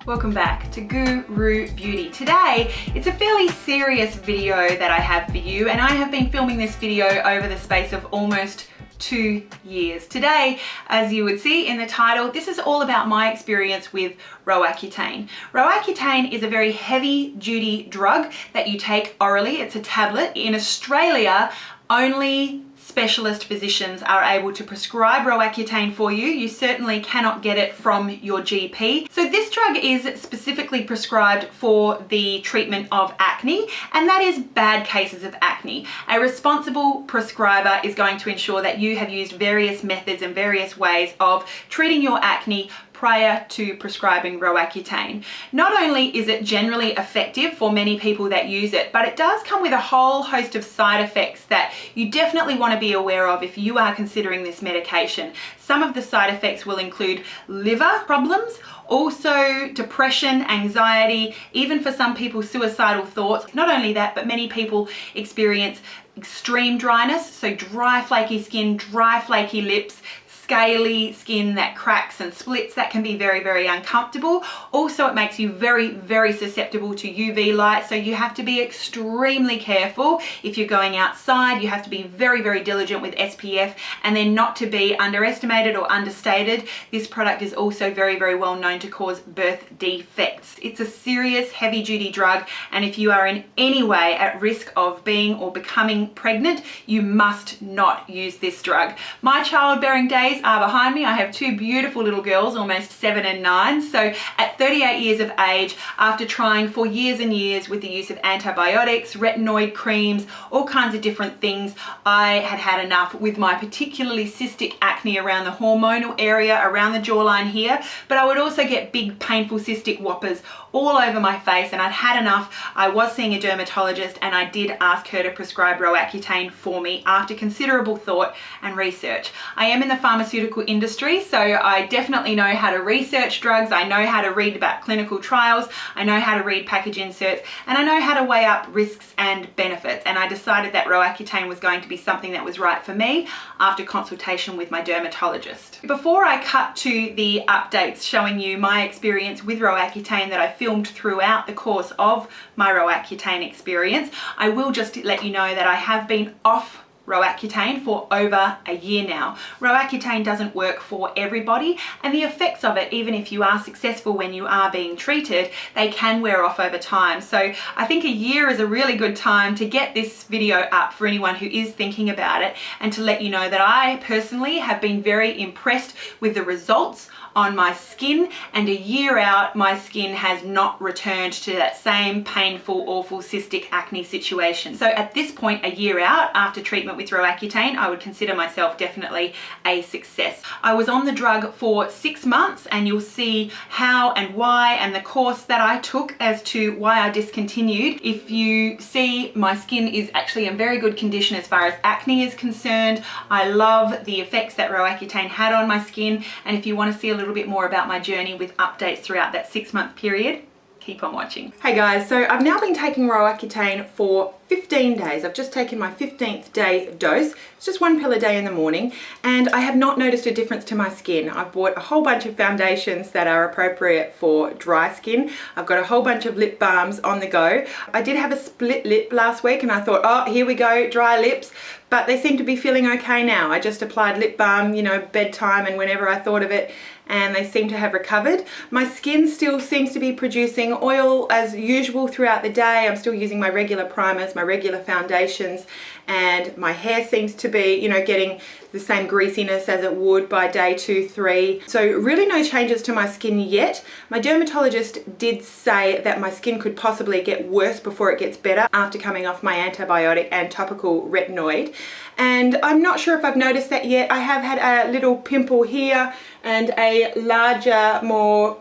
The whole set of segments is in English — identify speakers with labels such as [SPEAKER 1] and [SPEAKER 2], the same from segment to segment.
[SPEAKER 1] Welcome back to Guru Beauty. Today, it's a fairly serious video that I have for you, and I have been filming this video over the space of almost 2 years. Today, as you would see in the title, this is all about my experience with Roaccutane. Roaccutane is a very heavy duty drug that you take orally. It's a tablet. In Australia, only specialist physicians are able to prescribe Roaccutane for you. You certainly cannot get it from your GP. So this drug is specifically prescribed for the treatment of acne, and that is bad cases of acne. A responsible prescriber is going to ensure that you have used various methods and various ways of treating your acne prior to prescribing Roaccutane. Not only is it generally effective for many people that use it, but it does come with a whole host of side effects that you definitely want to be aware of if you are considering this medication. Some of the side effects will include liver problems, also depression, anxiety, even for some people suicidal thoughts. Not only that, but many people experience extreme dryness, so dry flaky skin, dry flaky lips, scaly skin that cracks and splits. That can be very, very uncomfortable. Also, it makes you very, very susceptible to UV light, so you have to be extremely careful if you're going outside. You have to be very, very diligent with SPF, and then not to be underestimated or understated, this product is also very, very well known to cause birth defects. It's a serious heavy duty drug, and if you are in any way at risk of being or becoming pregnant, you must not use this drug. My childbearing days are behind me. I have two beautiful little girls, almost 7 and 9. So at 38 years of age, after trying for years and years with the use of antibiotics, retinoid creams, all kinds of different things, I had had enough with my particularly cystic acne around the hormonal area, around the jawline here, but I would also get big painful cystic whoppers all over my face, and I'd had enough. I was seeing a dermatologist, and I did ask her to prescribe Roaccutane for me after considerable thought and research. I am in the pharmaceutical industry, so I definitely know how to research drugs. I know how to read about clinical trials. I know how to read package inserts, and I know how to weigh up risks and benefits. And I decided that Roaccutane was going to be something that was right for me after consultation with my dermatologist. Before I cut to the updates showing you my experience with Roaccutane that I filmed throughout the course of my Roaccutane experience, I will just let you know that I have been off Roaccutane for over a year now. Roaccutane doesn't work for everybody, and the effects of it, even if you are successful when you are being treated, they can wear off over time. So I think a year is a really good time to get this video up for anyone who is thinking about it, and to let you know that I personally have been very impressed with the results on my skin, and a year out my skin has not returned to that same painful, awful cystic acne situation. So at this point, a year out after treatment with Roaccutane, I would consider myself definitely a success. I was on the drug for 6 months, and you'll see how and why and the course that I took as to why I discontinued. If you see, my skin is actually in very good condition as far as acne is concerned. I love the effects that Roaccutane had on my skin, and if you want to see a little bit more about my journey with updates throughout that 6-month period, keep on watching. Hey guys, so I've now been taking Roaccutane for 15 days. I've just taken my 15th day dose. It's just 1 pill a day in the morning, and I have not noticed a difference to my skin. I've bought a whole bunch of foundations that are appropriate for dry skin. I've got a whole bunch of lip balms on the go. I did have a split lip last week, and I thought, oh, here we go, dry lips. But they seem to be feeling okay now. I just applied lip balm, you know, bedtime and whenever I thought of it, and they seem to have recovered. My skin still seems to be producing oil as usual throughout the day. I'm still using my regular primers, my regular foundations, and my hair seems to be, you know, getting the same greasiness as it would by day 2, 3. So really no changes to my skin yet. My dermatologist did say that my skin could possibly get worse before it gets better after coming off my antibiotic and topical retinoid. And I'm not sure if I've noticed that yet. I have had a little pimple here and a larger, more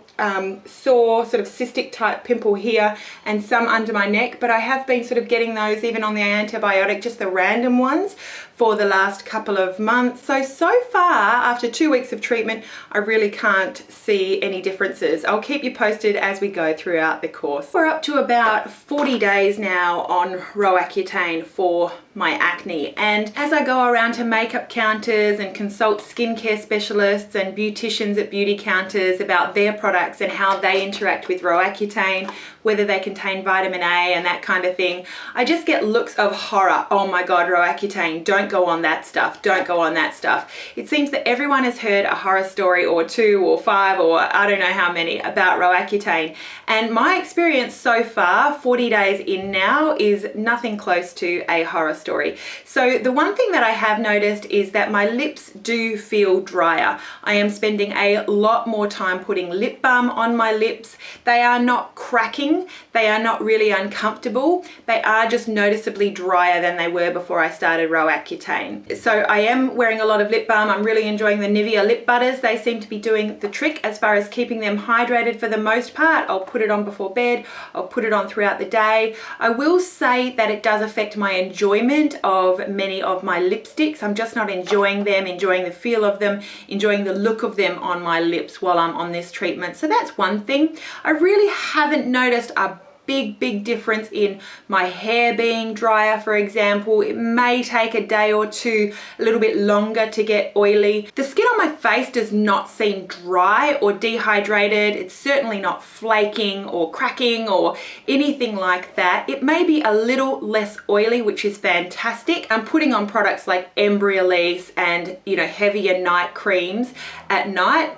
[SPEAKER 1] sore sort of cystic type pimple here, and some under my neck, but I have been sort of getting those even on the antibiotic, just the random ones. for the last couple of months. So far, after 2 weeks of treatment, I really can't see any differences. I'll keep you posted as we go throughout the course. We're up to about 40 days now on Roaccutane for my acne, and as I go around to makeup counters and consult skincare specialists and beauticians at beauty counters about their products and how they interact with Roaccutane, whether they contain vitamin A and that kind of thing, I just get looks of horror. Oh my God, Roaccutane, don't go on that stuff, don't go on that stuff. It seems that everyone has heard a horror story or 2 or 5 or I don't know how many about Roaccutane, and my experience so far, 40 days in now, is nothing close to a horror story. So the one thing that I have noticed is that my lips do feel drier. I am spending a lot more time putting lip balm on my lips. They are not cracking, they are not really uncomfortable, they are just noticeably drier than they were before I started Roaccutane. So I am wearing a lot of lip balm. I'm really enjoying the Nivea lip butters. They seem to be doing the trick as far as keeping them hydrated for the most part. I'll put it on before bed, I'll put it on throughout the day. I will say that it does affect my enjoyment of many of my lipsticks. I'm just not enjoying them, enjoying the feel of them, enjoying the look of them on my lips while I'm on this treatment. So that's one thing. I really haven't noticed a big difference in my hair being drier, for example. It may take a day or two, a little bit longer to get oily. The skin on my face does not seem dry or dehydrated. It's certainly not flaking or cracking or anything like that. It may be a little less oily, which is fantastic. I'm putting on products like Embryolisse and, you know, heavier night creams at night,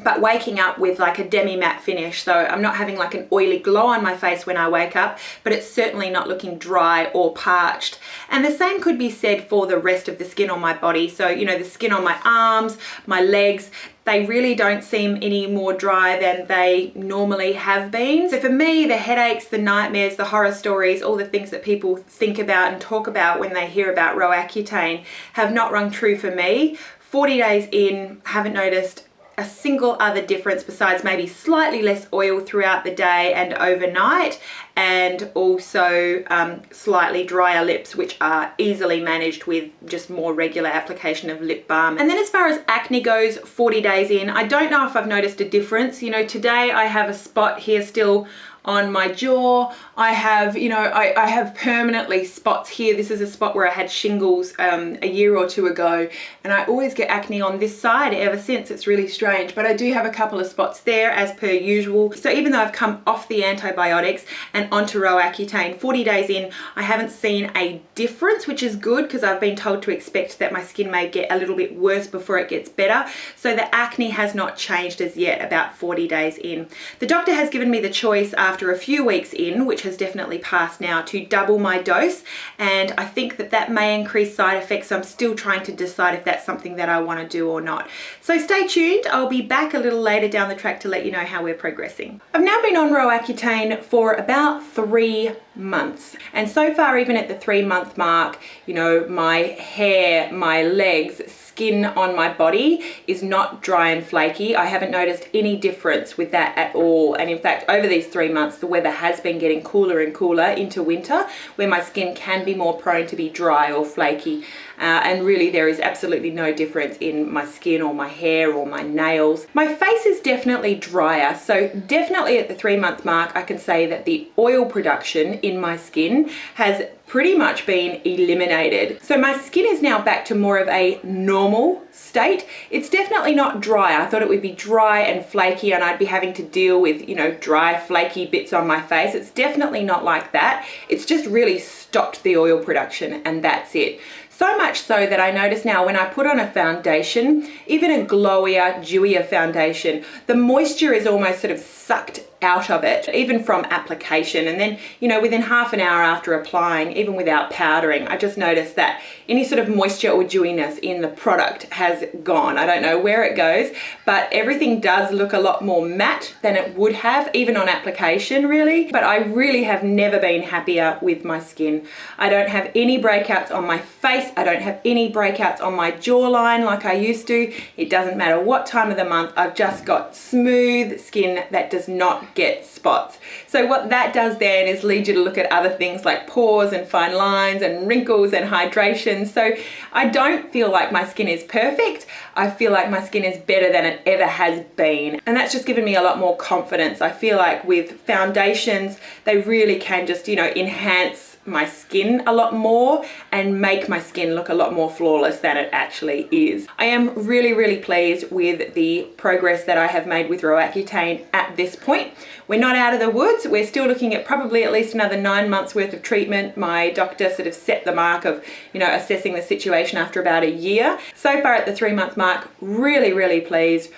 [SPEAKER 1] but waking up with like a demi-matte finish. So I'm not having like an oily glow on my face when I wake up, but it's certainly not looking dry or parched. And the same could be said for the rest of the skin on my body. So, you know, the skin on my arms, my legs, they really don't seem any more dry than they normally have been. So for me, the headaches, the nightmares, the horror stories, all the things that people think about and talk about when they hear about Roaccutane have not rung true for me. 40 days in, haven't noticed a single other difference besides maybe slightly less oil throughout the day and overnight, and also slightly drier lips, which are easily managed with just more regular application of lip balm. And then as far as acne goes, 40 days in, I don't know if I've noticed a difference. You know, today I have a spot here still on my jaw. I have, you know, I have permanently spots here. This is a spot where I had shingles a year or 2 ago, and I always get acne on this side ever since. It's really strange, but I do have a couple of spots there as per usual. So even though I've come off the antibiotics and onto Roaccutane, 40 days in, I haven't seen a difference, which is good because I've been told to expect that my skin may get a little bit worse before it gets better. So the acne has not changed as yet about 40 days in. The doctor has given me the choice after a few weeks in, which has definitely passed now, to double my dose, and I think that that may increase side effects. So I'm still trying to decide if that's something that I want to do or not. So stay tuned. I'll be back a little later down the track to let you know how we're progressing. I've now been on Roaccutane for about 3 months, and so far, even at the 3-month mark, you know, my hair, my legs, skin on my body is not dry and flaky. I haven't noticed any difference with that at all. And in fact, over these 3 months, the weather has been getting cooler and cooler into winter, where my skin can be more prone to be dry or flaky. And really there is absolutely no difference in my skin or my hair or my nails. My face is definitely drier. So definitely at the 3-month mark, I can say that the oil production in my skin has pretty much been eliminated. So my skin is now back to more of a normal state. It's definitely not dry. I thought it would be dry and flaky and I'd be having to deal with, you know, dry, flaky bits on my face. It's definitely not like that. It's just really stopped the oil production and that's it. So much so that I notice now when I put on a foundation, even a glowier, dewier foundation, the moisture is almost sort of sucked out of it, even from application. And then, you know, within half an hour after applying, even without powdering, I just noticed that any sort of moisture or dewiness in the product has gone. I don't know where it goes, but everything does look a lot more matte than it would have, even on application, really. But I really have never been happier with my skin. I don't have any breakouts on my face. I don't have any breakouts on my jawline like I used to. It doesn't matter what time of the month. I've just got smooth skin that does not get spots. So what that does then is lead you to look at other things like pores and fine lines and wrinkles and hydration. So I don't feel like my skin is perfect. I feel like my skin is better than it ever has been. And that's just given me a lot more confidence. I feel like with foundations, they really can just, you know, enhance my skin a lot more and make my skin look a lot more flawless than it actually is. I am really, really pleased with the progress that I have made with Roaccutane at this point. We're not out of the woods. We're still looking at probably at least another 9 months worth of treatment. My doctor sort of set the mark of, you know, assessing the situation after about a year. So far at the 3-month mark, really, really pleased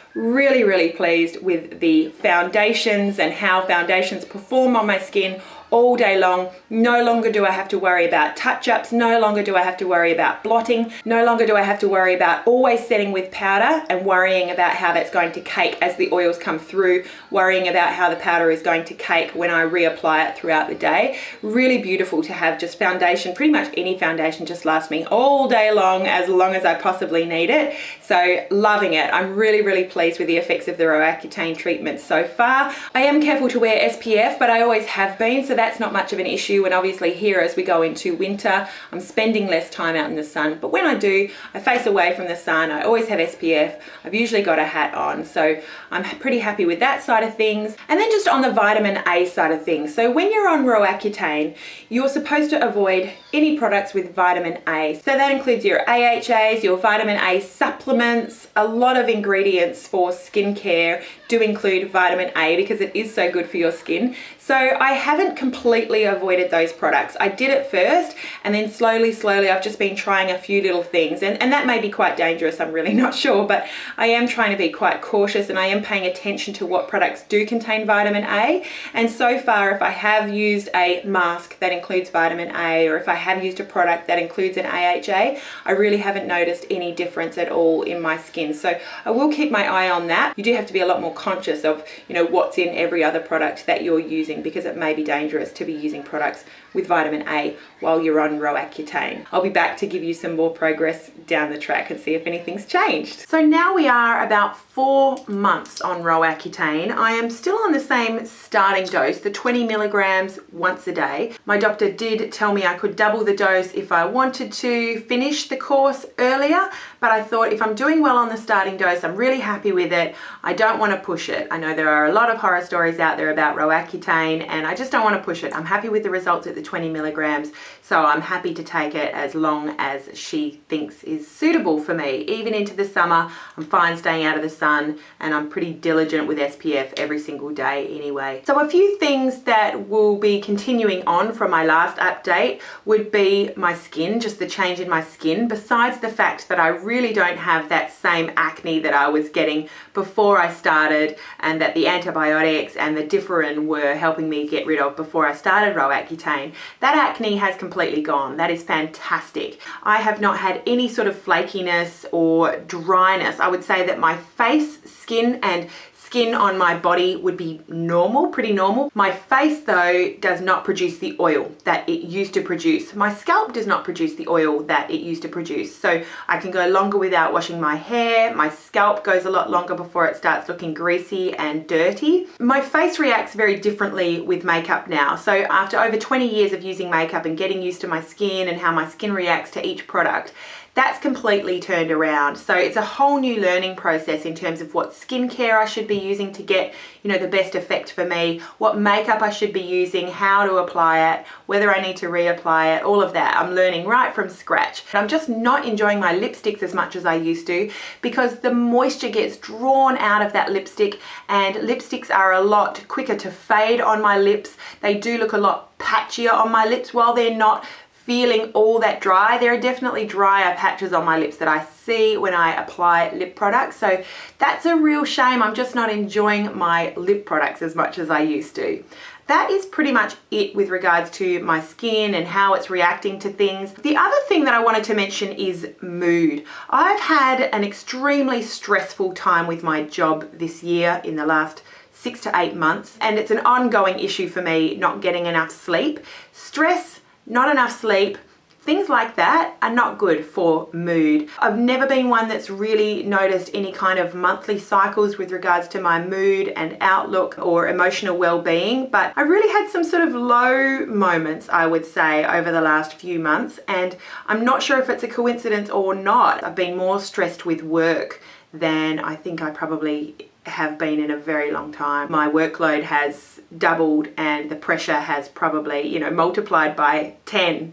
[SPEAKER 1] with the foundations and how foundations perform on my skin all day long. No longer do I have to worry about touch-ups, no longer do I have to worry about blotting, no longer do I have to worry about always setting with powder and worrying about how that's going to cake as the oils come through, worrying about how the powder is going to cake when I reapply it throughout the day. Really beautiful to have just foundation, pretty much any foundation just lasts me all day long as I possibly need it. So loving it. I'm really, really pleased with the effects of the Roaccutane treatment so far. I am careful to wear SPF, but I always have been, so that's not much of an issue. And obviously here as we go into winter, I'm spending less time out in the sun, but when I do, I face away from the sun. I always have SPF. I've usually got a hat on, so I'm pretty happy with that side of things. And then just on the vitamin A side of things, so when you're on Roaccutane, you're supposed to avoid any products with vitamin A. So that includes your AHAs, your vitamin A supplements. A lot of ingredients for skincare do include vitamin A because it is so good for your skin. So I haven't completely avoided those products. I did it first, and then slowly I've just been trying a few little things, and that may be quite dangerous, I'm really not sure, but I am trying to be quite cautious and I am paying attention to what products do contain vitamin A. And so far, if I have used a mask that includes vitamin A, or if I have used a product that includes an AHA, I really haven't noticed any difference at all in my skin. So I will keep my eye on that. You do have to be a lot more conscious of, you know, what's in every other product that you're using, because it may be dangerous to be using products with vitamin A while you're on Roaccutane. I'll be back to give you some more progress down the track and see if anything's changed. So now we are about 4 months on Roaccutane. I am still on the same starting dose, the 20 milligrams once a day. My doctor did tell me I could double the dose if I wanted to finish the course earlier, but I thought if I'm doing well on the starting dose, I'm really happy with it. I don't want to push it. I know there are a lot of horror stories out there about Roaccutane, and I just don't want to push it. I'm happy with the results at the 20 milligrams, so I'm happy to take it as long as she thinks is suitable for me. Even into the summer, I'm fine staying out of the sun, and I'm pretty diligent with SPF every single day anyway. So a few things that will be continuing on from my last update would be my skin, just the change in my skin, besides the fact that I really don't have that same acne that I was getting before I started, and that the antibiotics and the Differin were helping me get rid of before I started Roaccutane. That acne has completely gone. That is fantastic. I have not had any sort of flakiness or dryness. I would say that my face, skin and skin on my body would be normal, pretty normal. My face though does not produce the oil that it used to produce. My scalp does not produce the oil that it used to produce. So I can go longer without washing my hair. My scalp goes a lot longer before it starts looking greasy and dirty. My face reacts very differently with makeup now. So after over 20 years of using makeup and getting used to my skin and how my skin reacts to each product, that's completely turned around. So it's a whole new learning process in terms of what skincare I should be using to get, you know, the best effect for me, what makeup I should be using, how to apply it, whether I need to reapply it, all of that. I'm learning right from scratch. I'm just not enjoying my lipsticks as much as I used to, because the moisture gets drawn out of that lipstick, and lipsticks are a lot quicker to fade on my lips. They do look a lot patchier on my lips. While they're not feeling all that dry, there are definitely drier patches on my lips that I see when I apply lip products. So that's a real shame. I'm just not enjoying my lip products as much as I used to. That is pretty much it with regards to my skin and how it's reacting to things. The other thing that I wanted to mention is mood. I've had an extremely stressful time with my job this year in the last 6 to 8 months, and it's an ongoing issue for me not getting enough sleep. Stress, not enough sleep, Things like that are not good for mood. I've never been one that's really noticed any kind of monthly cycles with regards to my mood and outlook or emotional well-being, but I really had some sort of low moments, I would say, over the last few months, and I'm not sure if it's a coincidence or not. I've been more stressed with work than I think I probably have been in a very long time. My workload has doubled and the pressure has probably, you know, multiplied by 10.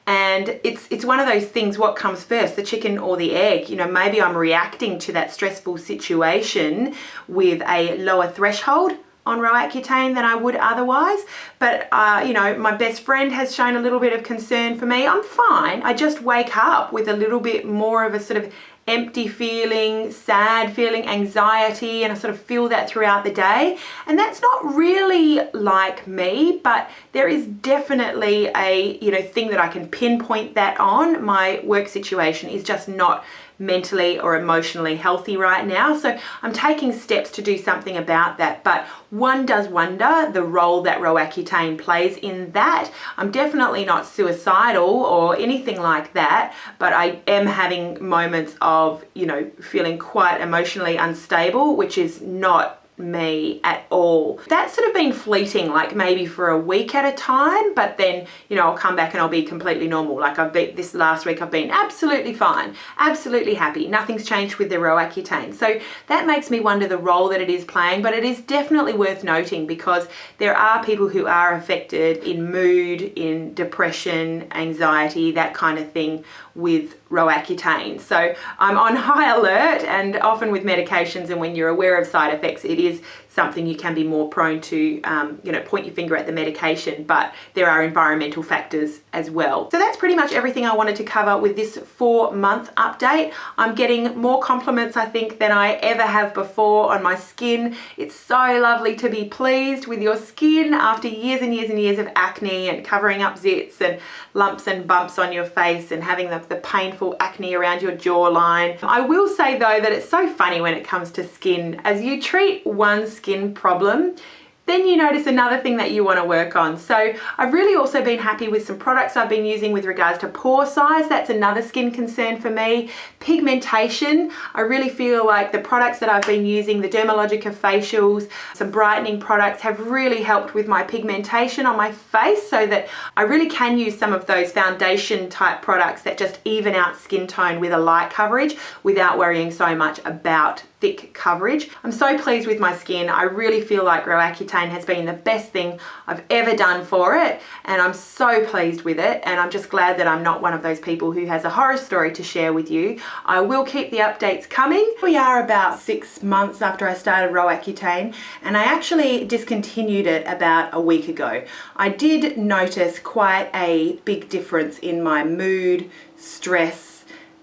[SPEAKER 1] And it's one of those things, what comes first, the chicken or the egg? You know, maybe I'm reacting to that stressful situation with a lower threshold on Roaccutane than I would otherwise. But, you know, my best friend has shown a little bit of concern for me. I'm fine. I just wake up with a little bit more of a sort of empty feeling, sad feeling, anxiety, and I sort of feel that throughout the day. And that's not really like me, but there is definitely a, you know, thing that I can pinpoint that on. My work situation is just not mentally or emotionally healthy right now. So I'm taking steps to do something about that. But one does wonder the role that Roaccutane plays in that. I'm definitely not suicidal or anything like that, but I am having moments of, you know, feeling quite emotionally unstable, which is not me at all. That's sort of been fleeting, like maybe for a week at a time, but then, you know, I'll come back and I'll be completely normal. Like this last week I've been absolutely fine, absolutely happy. Nothing's changed with the Roaccutane. So that makes me wonder the role that it is playing, but it is definitely worth noting because there are people who are affected in mood, in depression, anxiety, that kind of thing with Roaccutane. So I'm on high alert, and often with medications and when you're aware of side effects, it is something you can be more prone to, you know, point your finger at the medication, but there are environmental factors as well. So that's pretty much everything I wanted to cover with this 4-month update. I'm getting more compliments, I think, than I ever have before on my skin. It's so lovely to be pleased with your skin after years and years and years of acne and covering up zits and lumps and bumps on your face and having the painful acne around your jawline. I will say though that it's so funny when it comes to skin. As you treat one skin problem, then you notice another thing that you want to work on. So I've really also been happy with some products I've been using with regards to pore size. That's another skin concern for me. Pigmentation, I really feel like the products that I've been using, the Dermatologist facials, some brightening products, have really helped with my pigmentation on my face, so that I really can use some of those foundation type products that just even out skin tone with a light coverage without worrying so much about thick coverage. I'm so pleased with my skin. I really feel like Roaccutane has been the best thing I've ever done for it, and I'm so pleased with it, and I'm just glad that I'm not one of those people who has a horror story to share with you. I will keep the updates coming. We are about 6 months after I started Roaccutane, and I actually discontinued it about a week ago. I did notice quite a big difference in my mood, stress,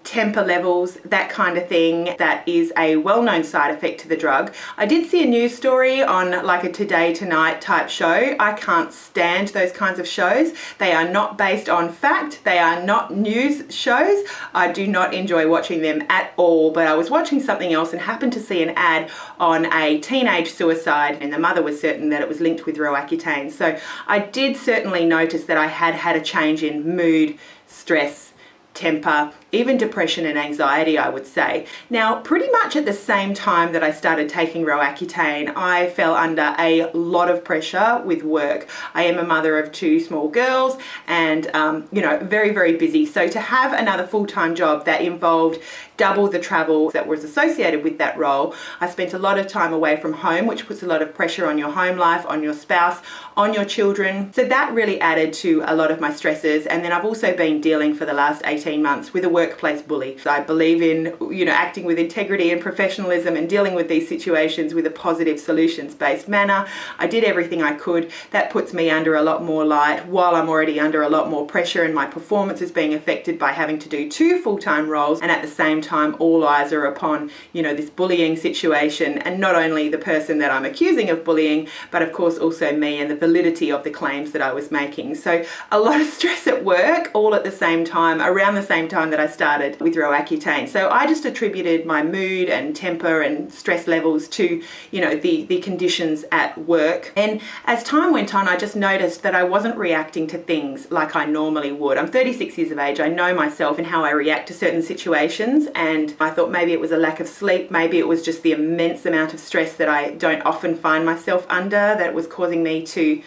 [SPEAKER 1] temper levels, that kind of thing. That is a well-known side effect to the drug. I did see a news story on like a Today Tonight type show. I can't stand those kinds of shows. They are not based on fact. They are not news shows. I do not enjoy watching them at all, but I was watching something else and happened to see an ad on a teenage suicide, and the mother was certain that it was linked with Roaccutane. So I did certainly notice that I had a change in mood, stress, temper, even depression and anxiety, I would say. Now, pretty much at the same time that I started taking Roaccutane, I fell under a lot of pressure with work. I am a mother of 2 small girls and, you know, very, very busy. So to have another full-time job that involved double the travel that was associated with that role, I spent a lot of time away from home, which puts a lot of pressure on your home life, on your spouse, on your children. So that really added to a lot of my stresses. And then I've also been dealing for the last 18 months with a workplace bully. So I believe in, you know, acting with integrity and professionalism and dealing with these situations with a positive solutions-based manner. I did everything I could. That puts me under a lot more light while I'm already under a lot more pressure, and my performance is being affected by having to do 2 full-time roles, and at the same time all eyes are upon, you know, this bullying situation, and not only the person that I'm accusing of bullying, but of course also me and the validity of the claims that I was making. So a lot of stress at work all at the same time around the same time that I started with Roaccutane. So I just attributed my mood and temper and stress levels to, you know, the conditions at work. And as time went on, I just noticed that I wasn't reacting to things like I normally would. I'm 36 years of age. I know myself and how I react to certain situations. And I thought maybe it was a lack of sleep. Maybe it was just the immense amount of stress that I don't often find myself under that was causing me to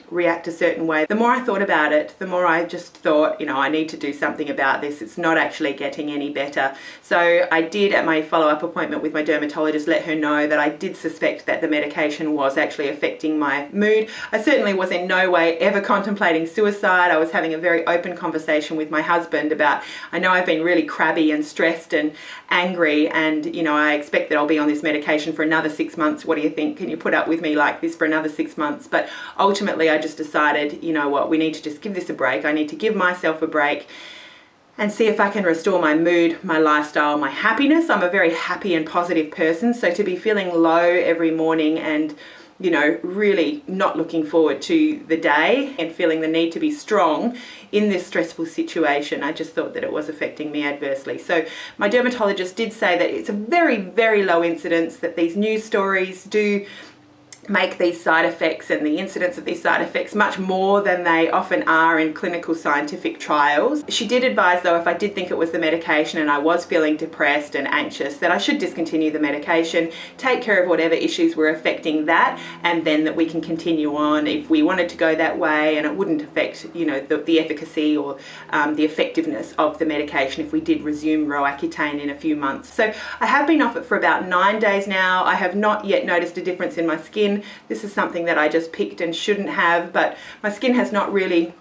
[SPEAKER 1] react a certain way. The more I thought about it, the more I just thought, you know, I need to do something about this. It's not actually getting any better. So I did, at my follow-up appointment with my dermatologist, let her know that I did suspect that the medication was actually affecting my mood. I certainly was in no way ever contemplating suicide. I was having a very open conversation with my husband about, I know I've been really crabby and stressed and angry, and, you know, I expect that I'll be on this medication for another 6 months. What do you think? Can you put up with me like this for another 6 months? But ultimately, I just decided, you know what, we need to just give this a break. I need to give myself a break and see if I can restore my mood, my lifestyle, my happiness. I'm a very happy and positive person, so to be feeling low every morning and, you know, really not looking forward to the day and feeling the need to be strong in this stressful situation, I just thought that it was affecting me adversely. So my dermatologist did say that it's a very, very low incidence, that these news stories do make these side effects and the incidence of these side effects much more than they often are in clinical scientific trials. She did advise, though, if I did think it was the medication and I was feeling depressed and anxious, that I should discontinue the medication, take care of whatever issues were affecting that, and then that we can continue on if we wanted to go that way, and it wouldn't affect, you know, the efficacy or the effectiveness of the medication if we did resume Roaccutane in a few months. So I have been off it for about 9 days now. I have not yet noticed a difference in my skin. This is something that I just picked and shouldn't have, but my skin has not really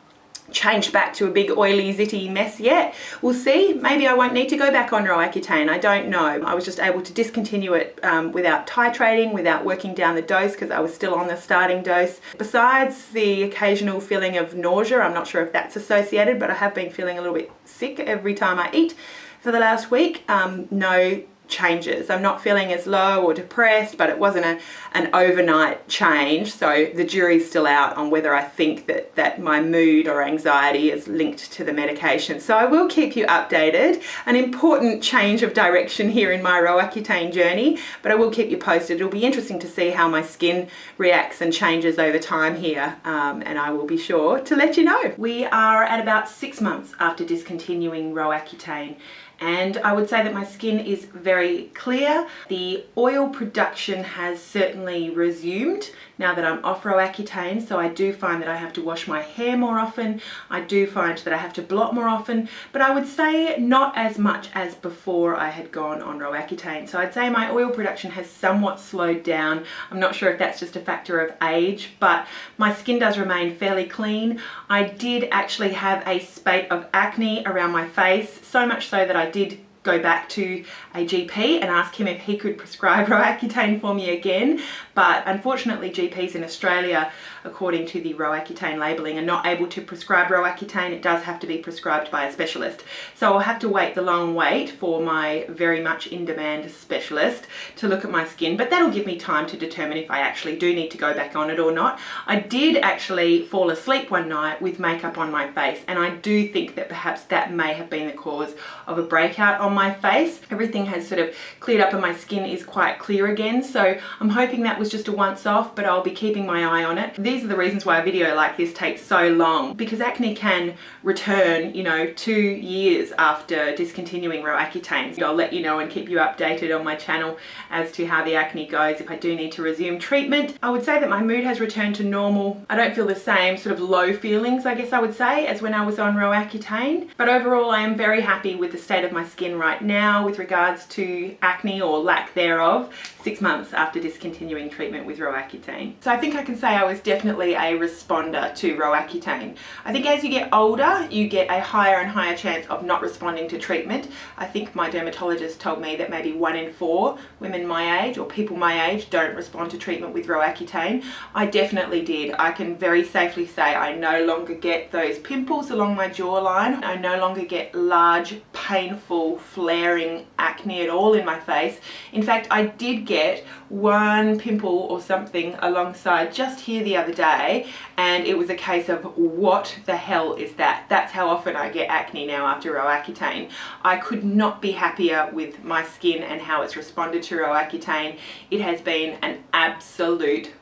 [SPEAKER 1] changed back to a big oily zitty mess yet. We'll see. Maybe I won't need to go back on Roaccutane. I don't know. I was just able to discontinue it without titrating, without working down the dose, because I was still on the starting dose. Besides the occasional feeling of nausea, I'm not sure if that's associated, but I have been feeling a little bit sick every time I eat for the last week. No changes. I'm not feeling as low or depressed, but it wasn't an overnight change, so the jury's still out on whether I think that my mood or anxiety is linked to the medication. So I will keep you updated. An important change of direction here in my Roaccutane journey, but I will keep you posted. It'll be interesting to see how my skin reacts and changes over time here, and I will be sure to let you know. We are at about 6 months after discontinuing Roaccutane, and I would say that my skin is very clear. The oil production has certainly resumed now that I'm off Roaccutane, so I do find that I have to wash my hair more often. I do find that I have to blot more often, but I would say not as much as before I had gone on Roaccutane. So I'd say my oil production has somewhat slowed down. I'm not sure if that's just a factor of age, but my skin does remain fairly clean. I did actually have a spate of acne around my face, so much so that I did go back to a GP and ask him if he could prescribe Roaccutane for me again, but unfortunately GPs in Australia, according to the Roaccutane labelling, are not able to prescribe Roaccutane. It does have to be prescribed by a specialist, so I'll have to wait the long wait for my very much in-demand specialist to look at my skin, but that'll give me time to determine if I actually do need to go back on it or not. I did actually fall asleep one night with makeup on my face, and I do think that perhaps that may have been the cause of a breakout on my face. Everything has sort of cleared up and my skin is quite clear again, so I'm hoping that was just a once off, but I'll be keeping my eye on it. These are the reasons why a video like this takes so long, because acne can return, you know, 2 years after discontinuing Roaccutane. So I'll let you know and keep you updated on my channel as to how the acne goes if I do need to resume treatment. I would say that my mood has returned to normal. I don't feel the same sort of low feelings, I guess I would say, as when I was on Roaccutane, but overall I am very happy with the state of my skin right now with regards to acne or lack thereof 6 months after discontinuing treatment with Roaccutane. So I think I can say I was definitely a responder to Roaccutane. I think as you get older, you get a higher and higher chance of not responding to treatment. I think my dermatologist told me that maybe 1 in 4 women my age or people my age don't respond to treatment with Roaccutane. I definitely did. I can very safely say I no longer get those pimples along my jawline. I no longer get large painful, flaring acne at all in my face. In fact, I did get one pimple or something alongside just here the other day, and it was a case of, what the hell is that? That's how often I get acne now after Roaccutane. I could not be happier with my skin and how it's responded to Roaccutane. It has been an absolute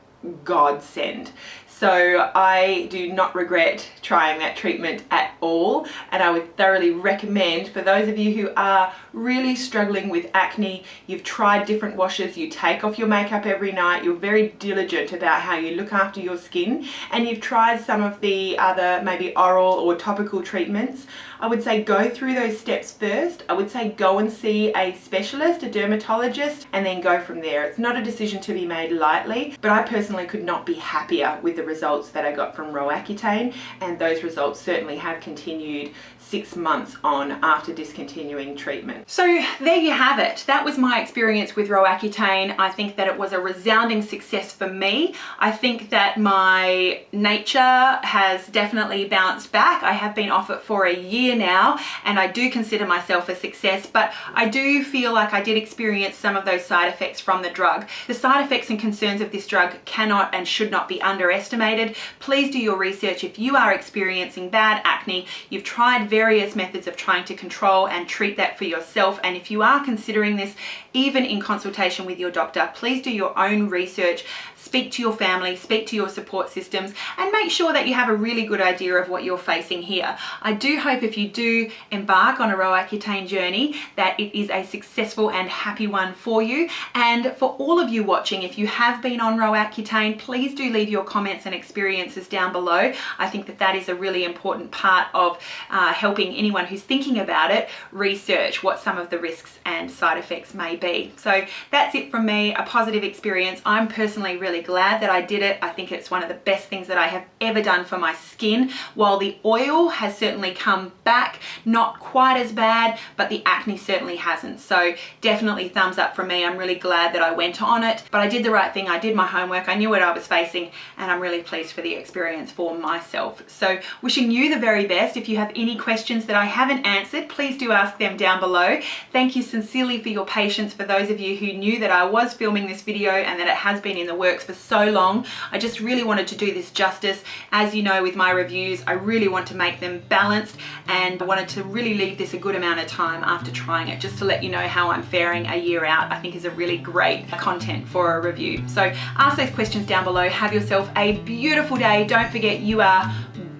[SPEAKER 1] godsend. So I do not regret trying that treatment at all, and I would thoroughly recommend, for those of you who are really struggling with acne, you've tried different washes, you take off your makeup every night, you're very diligent about how you look after your skin, and you've tried some of the other maybe oral or topical treatments, I would say go through those steps first. I would say go and see a specialist, a dermatologist, and then go from there. It's not a decision to be made lightly, but I personally could not be happier with the results that I got from Roaccutane, and those results certainly have continued 6 months on after discontinuing treatment. So there you have it. That was my experience with Roaccutane. I think that it was a resounding success for me. I think that my nature has definitely bounced back. I have been off it for a year now, and I do consider myself a success, but I do feel like I did experience some of those side effects from the drug. The side effects and concerns of this drug cannot and should not be underestimated. Please do your research. If you are experiencing bad acne, you've tried various methods of trying to control and treat that for yourself, and if you are considering this, even in consultation with your doctor, please do your own research. Speak to your family, speak to your support systems, and make sure that you have a really good idea of what you're facing here. I do hope if you do embark on a Roaccutane journey that it is a successful and happy one for you. And for all of you watching, if you have been on Roaccutane, please do leave your comments and experiences down below. I think that that is a really important part of helping anyone who's thinking about it research what some of the risks and side effects may be. So that's it from me, a positive experience. I'm personally really glad that I did it. I think it's one of the best things that I have ever done for my skin. While the oil has certainly come back, not quite as bad, but the acne certainly hasn't. So definitely thumbs up from me. I'm really glad that I went on it, but I did the right thing. I did my homework. I knew what I was facing, and I'm really pleased for the experience for myself. So wishing you the very best. If you have any questions that I haven't answered, please do ask them down below. Thank you sincerely for your patience. For those of you who knew that I was filming this video and that it has been in the works for so long, I just really wanted to do this justice. As you know, with my reviews, I really want to make them balanced, and I wanted to really leave this a good amount of time after trying it, just to let you know how I'm faring a year out. I think is a really great content for a review. So ask those questions down below. Have yourself a beautiful day. Don't forget, you are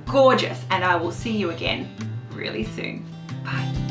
[SPEAKER 1] gorgeous, and I will see you again really soon. Bye.